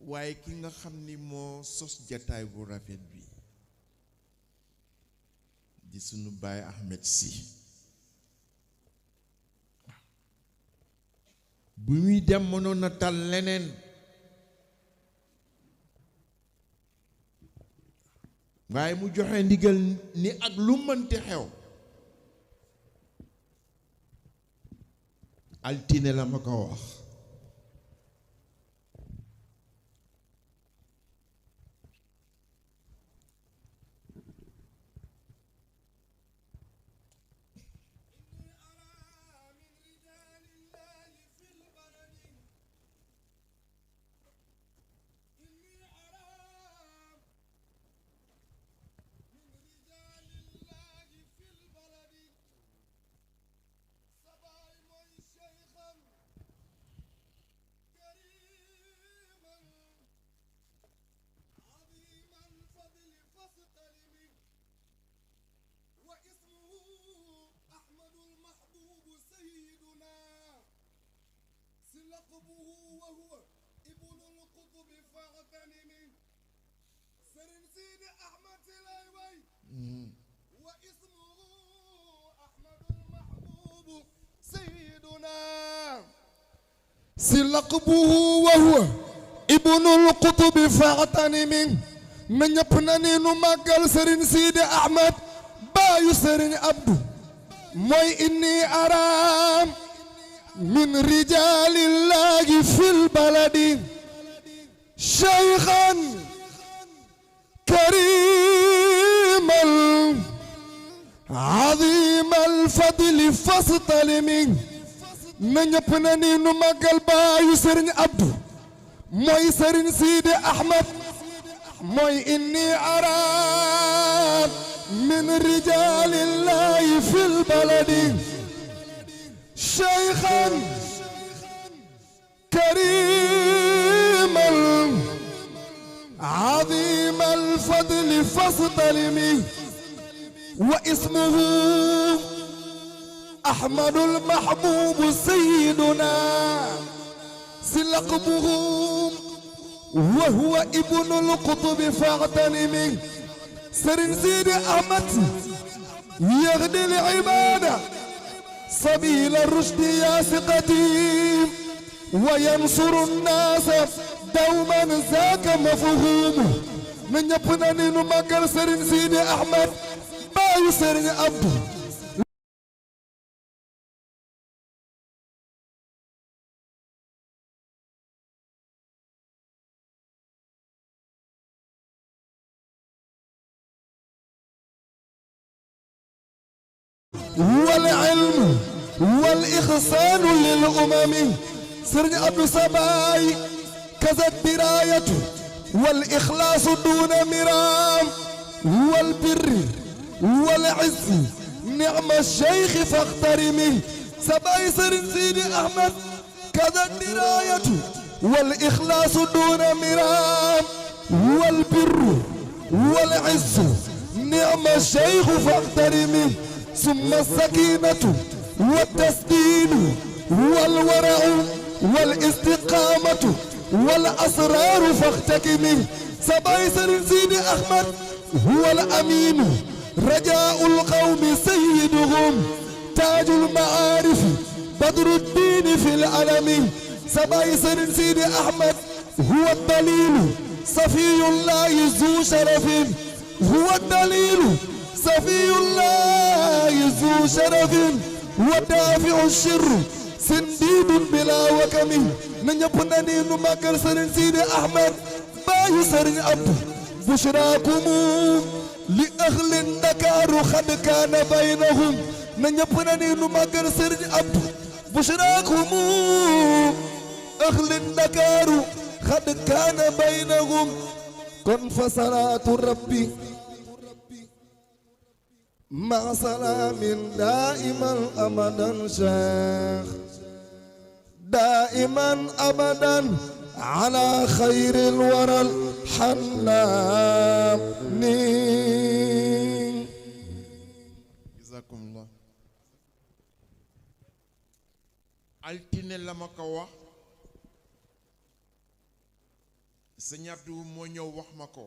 waaye ki nga xam ni moo sos jataay bu rafet bi di sunu baay Ahmed Sy bu muy dem mënoon na tal leneen waaye mu joxe ndigal ni ak lu mënti xew altine la ma ko wax لقبه وهو ابن القطب فاغتنم سرن سيدي أحمد سلايوي واسمه أحمد المحبوب سيدنا لقبه وهو ابن القطب فاغتنم من يبنني نمقل سرن سيدي أحمد بايو سرن عبدو موي إني أرام من رجال الله في البلد شيخا كريما عظيم الفضل فاستلم من يبنني نمقل بايو سرن عبدو موي سرن سيدي أحمد موي إني أرى من رجال الله في البلد شيخا كريما عظيم الفضل فاستلمي واسمه أحمد المحبوب سيدنا لقبه وهو ابن القطب فاغتنمي سرن سيدي أحمد يغدي العبادة سبيل الرشد يا ثقتي وينصر الناس دوما ذاك مفهوم من يبنني نمكر سرن سيدي أحمد باي سرن عبدو والعلم والإحسان للأمم سرن عبد سباي كذا الدراية والإخلاص دون مرام والبر والعز نعم الشيخ فاخترمي سباي سرن سيدي أحمد كذا الدراية والإخلاص دون مرام والبر والعز نعم الشيخ فاخترمي ثم السكينة والتسديد والورع والاستقامة والأسرار فاختكمي سبايسر سيدي أحمد هو الأمين رجاء القوم سيدهم تاج المعارف بدر الدين في العالم سبايسر سيدي أحمد هو الدليل صفي الله ذو شرف هو الدليل صفي الله ذو شرف ودافع الشر سنديد بلا وكم من يبنني نمكر سرن سيدي أحمد باي سرن عبد بشراكم لأهل النكار قد كان بينهم من يبنني نمكر سرن عبد بشراكم أهل النكار قد كان بينهم كن فصلاة ربي مع سلام دائما أبدا شيخ دائما أبدا على خير الورى الحنان جزاكم الله altine la ma ko wax Sëñ Abdou moo ñëw wax ma ko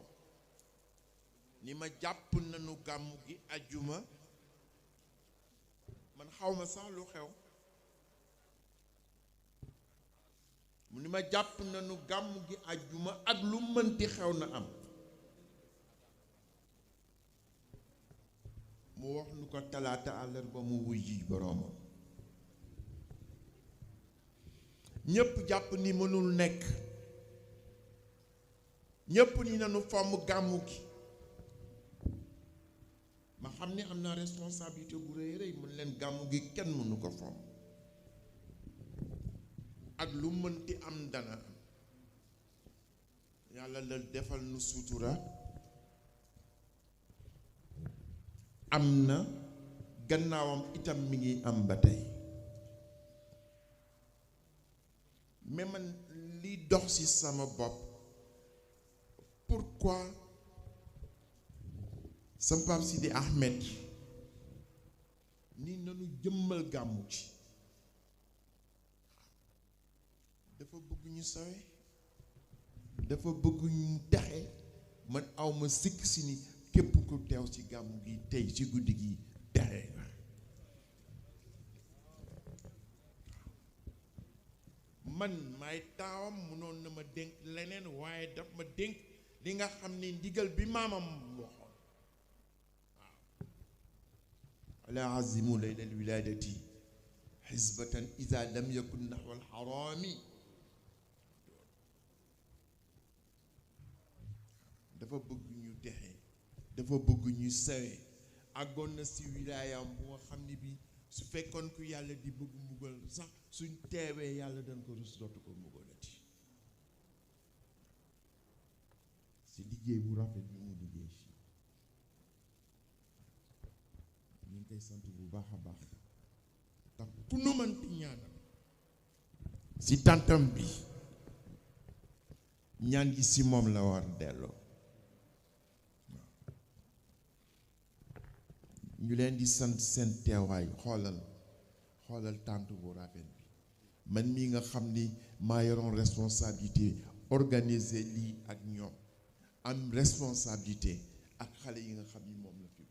ni ma jàpp nañu gàmmu gi ajjuma man xawma sax lu xew mu ni ma jàpp nañu gàmmu gi ajjuma ak lu mënti xew na am mu wax nu ko talaata àllarba mu wuy ji boroomam ñépp jàpp ni mënul nekk ñépp ni nañu fomm gàmmu gi ma xam ne am naa responsabilité bu rëy rëy mun leen gàmmu gi kenn mënu ko fomm ak lu mënti am dana am yàlla la defal nu sutura am na gannaawam itam mi ngi am ba tey mais man li dox ci sama bopp pourquoi sama Pape Sidi Ahmed ni nanu jëmmal gàmmu ci dafa bëgg ñu sawe dafa bëgg ñu texe man awma sikk si ni képp ku teew ci gàmmu gi tey ci guddi gi texe nga man may taawam mënoon na ma dénk leneen waaye daf ma dénk li nga xam ni ndigal bi maamam waxoon waaw ala azimu laylal wiladati xisbatan ida lam yakun naxwa alxaraami dafa bëgg ñu texe dafa bëgg ñu sawe àggoon na si wilaayam bu nga xam ni bi su fekkoon ku yàlla di bëgg mbugal sax suñ teewee yàlla dañ ko rus dootu ko mbugalati si liggéey bu rafet bi mu liggéey fii ñu ngi koy sant bu baax a baax tax ku nu mënti ñaanal si tàntam bi ñaan gi si moom la war delloo ñu leen di sant seen teewaay xoolal tànt bu rafet bi man mii nga xam ni maa yoroon responsabilité organiser lii ak ñoom am responsabilité ak xale yi nga xam ni moom la fi